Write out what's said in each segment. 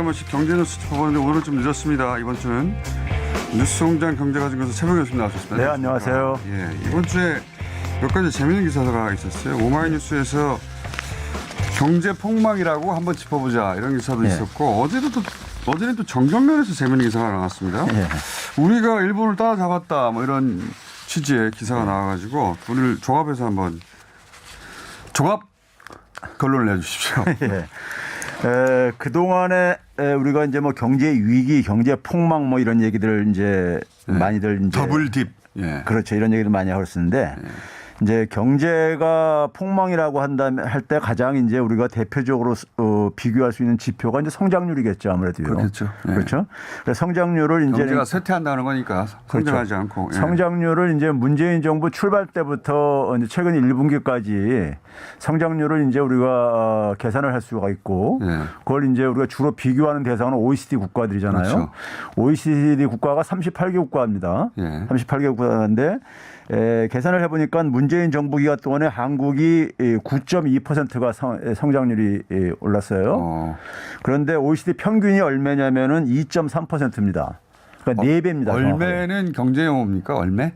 번씩 경제뉴스 짚어보는데 오늘은 좀 늦었습니다. 이번 주는 뉴스공장 경제가진에서 최병현 교수님 나오셨습니다. 네, 안녕하세요. 예, 이번 주에 몇 가지 재미있는 기사가 있었어요. 오마이뉴스에서 경제 폭망이라고 한번 짚어보자 이런 기사도 있었고 어제는 또 정경련에서 재미있는 기사가 나왔습니다. 우리가 일본을 따라잡았다 뭐 이런 취지의 기사가 나와가지고 오늘 종합해서 한번 종합 결론을 내주십시오. 그동안에 우리가 이제 뭐 경제 위기, 경제 폭망 뭐 이런 얘기들 이제 많이들 이제 더블 딥. 그렇죠. 이런 얘기를 많이 하셨는데 이제 경제가 폭망이라고 할 때 가장 이제 우리가 대표적으로 비교할 수 있는 지표가 이제 성장률이겠죠. 아무래도요. 그렇겠죠. 그렇죠. 그래서 성장률을 이제 경제가 쇠퇴한다는 거니까 성장하지 않고. 성장률을 이제 문재인 정부 출발 때부터 이제 최근 1분기까지 성장률을 이제 우리가 계산을 할 수가 있고 그걸 이제 우리가 주로 비교하는 대상은 OECD 국가들이잖아요. 그렇죠. OECD 국가가 38개 국가입니다. 38개 국가인데 계산을 해보니까 문재인 정부 기간 동안에 한국이 9.2%가 성장률이 올랐어요. 그런데 OECD 평균이 얼마냐면은 2.3%입니다. 그러니까 4배입니다. 얼매는 경제 용어입니까? 얼매?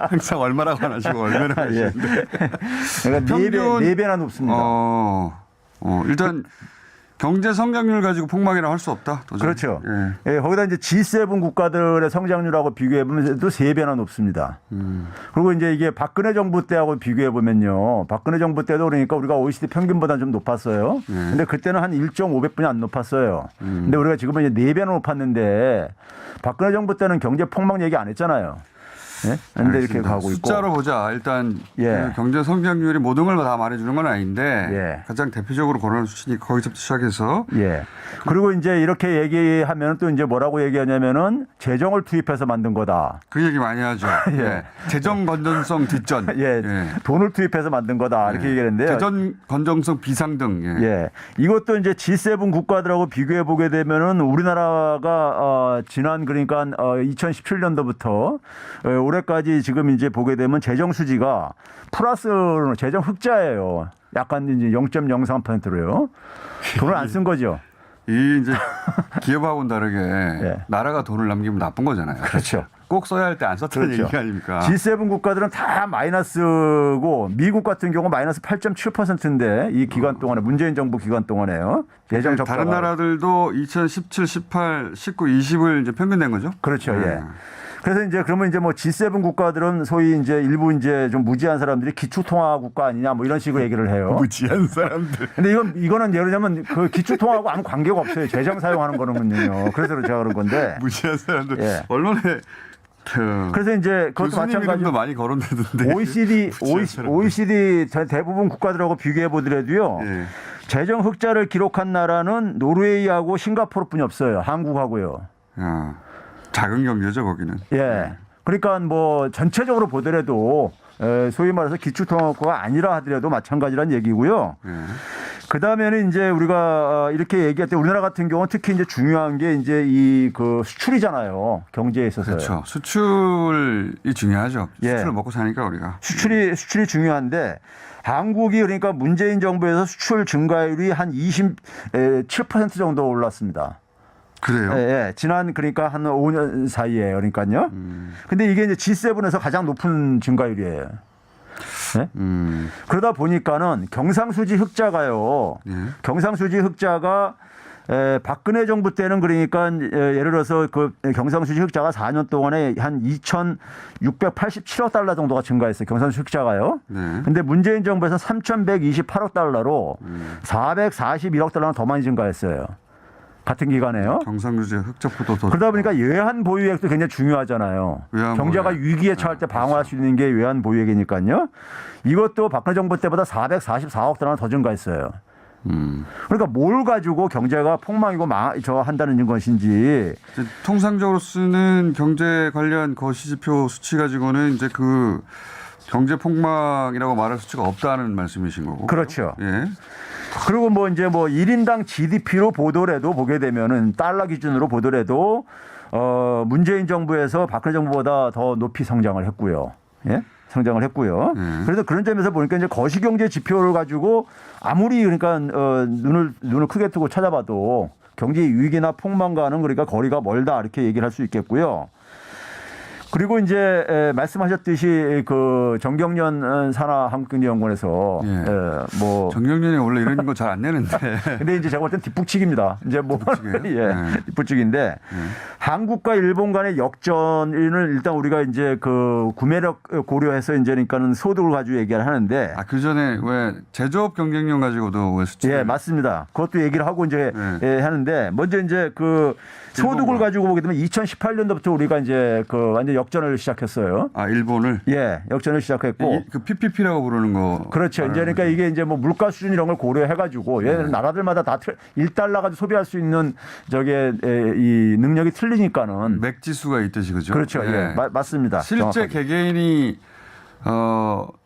항상 얼마라고 안 하시고 얼매라고 하시는데. 그러니까 4배나 높습니다. 일단 경제 성장률 가지고 폭망이라고 할 수 없다. 도저히. 그렇죠. 거기다 이제 G7 국가들의 성장률하고 비교해 보면 또 3배나 높습니다. 그리고 이제 이게 박근혜 정부 때하고 비교해 보면요. 박근혜 정부 때도 그러니까 우리가 OECD 평균보다 좀 높았어요. 근데 그때는 한 1.5배뿐이 안 높았어요. 근데 우리가 지금은 이제 4배나 높았는데 박근혜 정부 때는 경제 폭망 얘기 안 했잖아요. 그런데 이렇게 가고 있고. 숫자로 보자. 일단 그 경제 성장률이 모든 걸 다 말해주는 건 아닌데 가장 대표적으로 고려하는 수치니까 거기서부터 시작해서. 그리고 이제 이렇게 얘기하면 또 이제 뭐라고 얘기하냐면은 재정을 투입해서 만든 거다. 그 얘기 많이 하죠. 재정 건전성 뒷전. 돈을 투입해서 만든 거다. 이렇게 얘기하는데요. 재정 건전성 비상등. 이것도 이제 G7 국가들하고 비교해 보게 되면은 우리나라가 지난 그러니까 2017년도부터 올해까지 지금 이제 보게 되면 재정 수지가 플러스 재정 흑자예요. 약간 이제 0.03%로요. 돈을 안 쓴 거죠. 이 이제 기업하고는 다르게 나라가 돈을 남기면 나쁜 거잖아요. 그렇죠. 꼭 써야 할 때 안 썼다는 얘기 아닙니까? G7 국가들은 다 마이너스고 미국 같은 경우 마이너스 8.7%인데 이 기간 동안에 문재인 정부 기간 동안에요. 재정 적자가. 다른 나라들도 2017, 18, 19, 20을 이제 평균 낸 거죠? 그렇죠. 그래서 이제 그러면 이제 뭐 G7 국가들은 소위 이제 일부 이제 좀 무지한 사람들이 기초통화 국가 아니냐 뭐 이런 식으로 얘기를 해요. 무지한 사람들. 근데 이거는 예를 들면 그 기초통화하고 아무 관계가 없어요. 재정 사용하는 거는요. 그래서 제가 그런 건데. 무지한 사람들. 언론에 그래서 이제 그것도 마찬가지로 많이 거론되던데. OECD 대부분 국가들하고 비교해 보더라도요. 재정 흑자를 기록한 나라는 노르웨이하고 싱가포르뿐이 없어요. 한국하고요. 작은 경제죠 거기는. 그러니까 뭐 전체적으로 보더라도 소위 말해서 기초통화국가가 아니라 하더라도 마찬가지란 얘기고요. 그 다음에는 이제 우리가 이렇게 얘기할 때 우리나라 같은 경우는 특히 이제 중요한 게 이제 이 그 수출이잖아요. 경제에 있어서. 그렇죠. 수출이 중요하죠. 수출을 먹고 사니까 우리가. 수출이 중요한데 한국이 그러니까 문재인 정부에서 수출 증가율이 한 27% 정도 올랐습니다. 그래요? 지난 그러니까 한 5년 사이에 그러니까요. 근데 이게 이제 G7에서 가장 높은 증가율이에요. 그러다 보니까는 경상수지 흑자가요. 경상수지 흑자가 박근혜 정부 때는 그러니까 예를 들어서 그 경상수지 흑자가 4년 동안에 한 2,687억 달러 정도가 증가했어요. 경상수지 흑자가요. 근데 문재인 정부에서 3,128억 달러로 441억 달러나 더 많이 증가했어요. 같은 기간에요. 경상수지 흑자폭도 더. 그러다 보니까 외환 보유액도 굉장히 중요하잖아요. 경제가 위기에 처할 때 방어할 수 있는 게 외환 보유액이니까요. 이것도 박근혜 정부 때보다 444억 달러나 더 증가했어요. 그러니까 뭘 가지고 경제가 폭망이고 한다는 것인지. 통상적으로 쓰는 경제 관련 거시지표 수치 가지고는 이제 그 경제 폭망이라고 말할 수치가 없다는 말씀이신 거고. 그렇죠. 그리고 뭐 이제 뭐 1인당 GDP로 보더라도 보게 되면은 달러 기준으로 보더라도 문재인 정부에서 박근혜 정부보다 더 높이 성장을 했고요. 성장을 했고요. 그래서 그런 점에서 보니까 이제 거시경제 지표를 가지고 아무리 그러니까 눈을 크게 뜨고 찾아봐도 경제 위기나 폭망과는 그러니까 거리가 멀다 이렇게 얘기를 할 수 있겠고요. 그리고 이제 말씀하셨듯이 그 정경련 산하한국경제연구원에서 뭐 정경련이 원래 이런 거 잘 안 내는데. 근데 이제 제가 볼 땐 뒷북치기입니다. 이제 뭐 뒷북치기인데 한국과 일본 간의 역전을 일단 우리가 이제 그 구매력 고려해서 이제 그러니까는 소득을 가지고 얘기를 하는데 그 전에 왜 제조업 경쟁력 가지고도 왜 수치? 맞습니다. 그것도 얘기를 하고 이제 하는데 먼저 이제 그 소득을 가지고 보게 되면 2018년도부터 우리가 이제 그 완전 역전을 시작했어요. 일본을? 역전을 시작했고. 그 PPP라고 부르는 거. 그렇죠. 이제 그러니까 이게 이제 뭐 물가 수준 이런 걸 고려해가지고 얘네들 나라들마다 다 1달러 가지고 소비할 수 있는 저게 이 능력이 틀리니까는. 맥지수가 있듯이 그죠? 그렇죠. 맞습니다. 실제 정확하게. 개개인이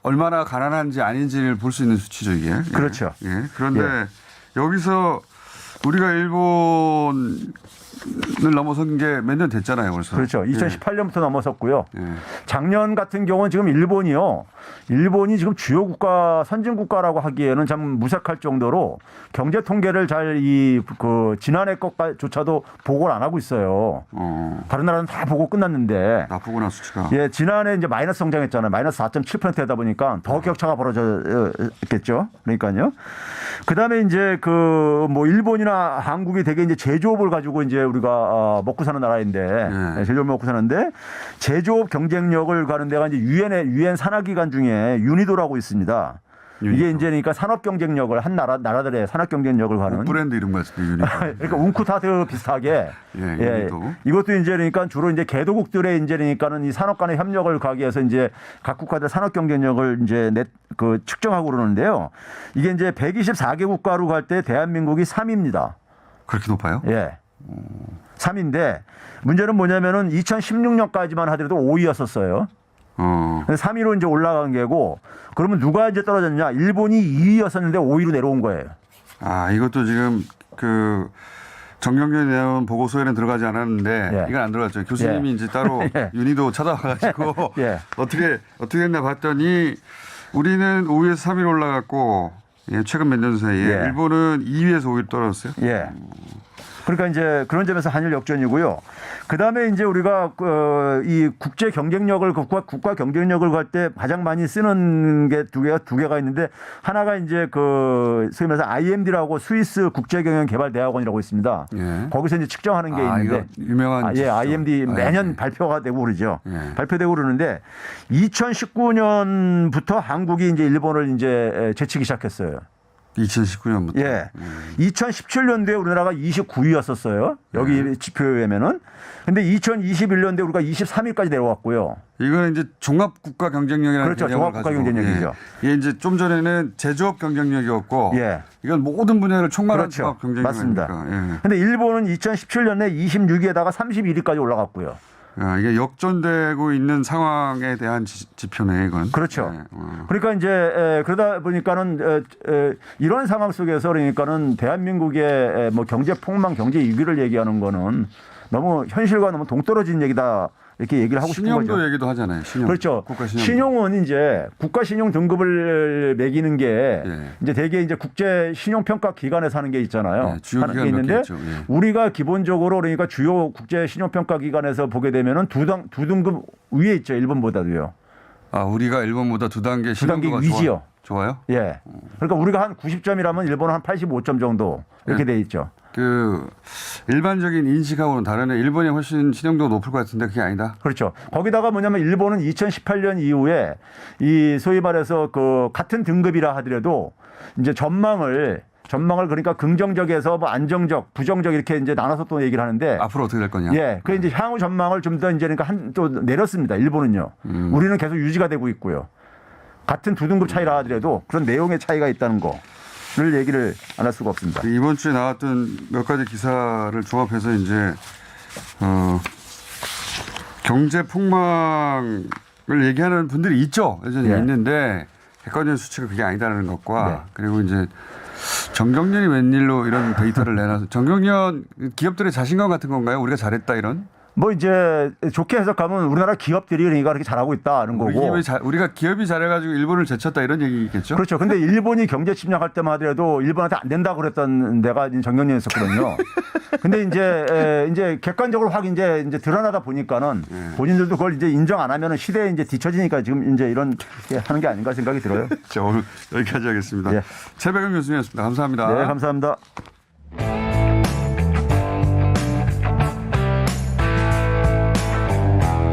얼마나 가난한지 아닌지를 볼 수 있는 수치죠 이게. 그렇죠. 그런데 여기서 우리가 일본을 넘어선 게 몇 년 됐잖아요, 벌써. 그렇죠. 2018년부터 넘어섰고요. 작년 같은 경우는 지금 일본이 지금 주요 국가, 선진 국가라고 하기에는 참 무색할 정도로 경제 통계를 잘 지난해 것조차도 보고를 안 하고 있어요. 다른 나라는 다 보고 끝났는데. 나쁘구나, 수치가. 지난해 이제 마이너스 성장했잖아요. 마이너스 4.7%다 보니까 더 격차가 벌어졌겠죠. 그러니까요. 그 다음에 이제 뭐 일본이나 한국이 되게 이제 제조업을 가지고 이제 우리가 먹고 사는 나라인데 제조업 먹고 사는데 제조업 경쟁력을 가는 데가 이제 유엔 산하기관 중에 유니도라고 있습니다. 이게 이제 그러니까 산업 경쟁력을 한 나라들의 산업 경쟁력을 가는 브랜드 이름 같은데 유니도. 그러니까 웅쿠타드 비슷하게 이것도 이제 그러니까 주로 이제 개도국들의 이제 그러니까는 이 산업 간의 협력을 가기 위해서 이제 각 국가들 산업 경쟁력을 이제 측정하고 그러는데요. 이게 이제 124개 국가로 갈 때 대한민국이 3위입니다. 그렇게 높아요? 3위인데 문제는 뭐냐면은 2016년까지만 하더라도 5위였었어요. 3위로 이제 올라간 게고 그러면 누가 이제 떨어졌냐? 일본이 2위였었는데 5위로 내려온 거예요. 이것도 지금 그 정경련이 내온 보고서에는 들어가지 않았는데 이건 안 들어갔죠. 교수님이 이제 따로 유니도 찾아와가지고 어떻게 됐나 봤더니 우리는 5위에서 3위로 올라갔고 최근 몇 년 사이에 일본은 2위에서 5위로 떨어졌어요. 그러니까 이제 그런 점에서 한일 역전이고요. 그 다음에 이제 우리가 이 국제 경쟁력을 국가 경쟁력을 갈 때 가장 많이 쓰는 게 두 개가 있는데 하나가 이제 소위 말해서 IMD라고 스위스 국제경영개발대학원이라고 있습니다. 거기서 이제 측정하는 게 있는데 이거 유명한 IMD 매년 발표가 되고 그러죠. 발표되고 그러는데 2019년부터 한국이 이제 일본을 이제 제치기 시작했어요. 2019년부터. 2017년도에 우리나라가 29위였었어요. 여기 지표에 의하면은. 근데 2021년도에 우리가 23위까지 내려왔고요. 이거는 이제 종합 국가 경쟁력이라는 그렇죠. 종합 국가 경쟁력이죠. 이게 이제 좀 전에는 제조업 경쟁력이었고 이건 모든 분야를 총괄한 종합 경쟁력입니다. 맞습니다. 근데 일본은 2017년에 26위에다가 31위까지 올라갔고요. 이게 역전되고 있는 상황에 대한 지표네, 이건. 그렇죠. 그러니까 이제 그러다 보니까는 이런 상황 속에서 그러니까는 대한민국의 뭐 경제 폭망, 경제 위기를 얘기하는 거는 너무 현실과 너무 동떨어진 얘기다. 이렇게 얘기를 하고 싶은 거죠. 신용도 얘기도 하잖아요. 신용. 그렇죠. 신용은 이제 국가 신용 등급을 매기는 게 이제 대개 이제 국제 신용 평가 기관에서 하는 게 있잖아요. 주요 하는 게 있는데 우리가 기본적으로 그러니까 주요 국제 신용 평가 기관에서 보게 되면은 두 등급 위에 있죠. 일본보다도요. 우리가 일본보다 두 단계 신용도가 위지요. 좋아요? 그러니까 우리가 한 90점이라면 일본은 한 85점 정도 이렇게 돼 있죠. 일반적인 인식하고는 다르네. 일본이 훨씬 신용도가 높을 것 같은데 그게 아니다. 그렇죠. 거기다가 뭐냐면 일본은 2018년 이후에 이 소위 말해서 같은 등급이라 하더라도 이제 전망을 그러니까 긍정적에서 뭐 안정적, 부정적 이렇게 이제 나눠서 또 얘기를 하는데 앞으로 어떻게 될 거냐? 그 이제 향후 전망을 좀 더 이제 그러니까 또 내렸습니다. 일본은요. 우리는 계속 유지가 되고 있고요. 같은 두 등급 차이라 하더라도 그런 내용의 차이가 있다는 거를 얘기를 안 할 수가 없습니다. 이번 주에 나왔던 몇 가지 기사를 종합해서 이제 경제 폭망을 얘기하는 분들이 있죠. 여전히 있는데 객관적인 수치가 그게 아니다라는 것과 그리고 이제 정경련이 웬일로 이런 데이터를 내놔서 정경련 기업들의 자신감 같은 건가요? 우리가 잘했다 이런? 뭐 이제 좋게 해석하면 우리나라 기업들이 그러니까 그렇게 잘하고 있다는 거고. 우리가 기업이 잘해가지고 일본을 제쳤다 이런 얘기겠죠? 그렇죠. 근데 일본이 경제 침략할 때만 하더라도 일본한테 안 된다고 그랬던 데가 정경련이었었거든요. 근데 이제 객관적으로 확 이제 드러나다 보니까는 본인들도 그걸 이제 인정 안 하면은 시대에 이제 뒤처지니까 지금 이제 이런 게 하는 게 아닌가 생각이 들어요. 자, 오늘 여기까지 하겠습니다. 예. 최백은 교수님이었습니다. 감사합니다. 네, 감사합니다.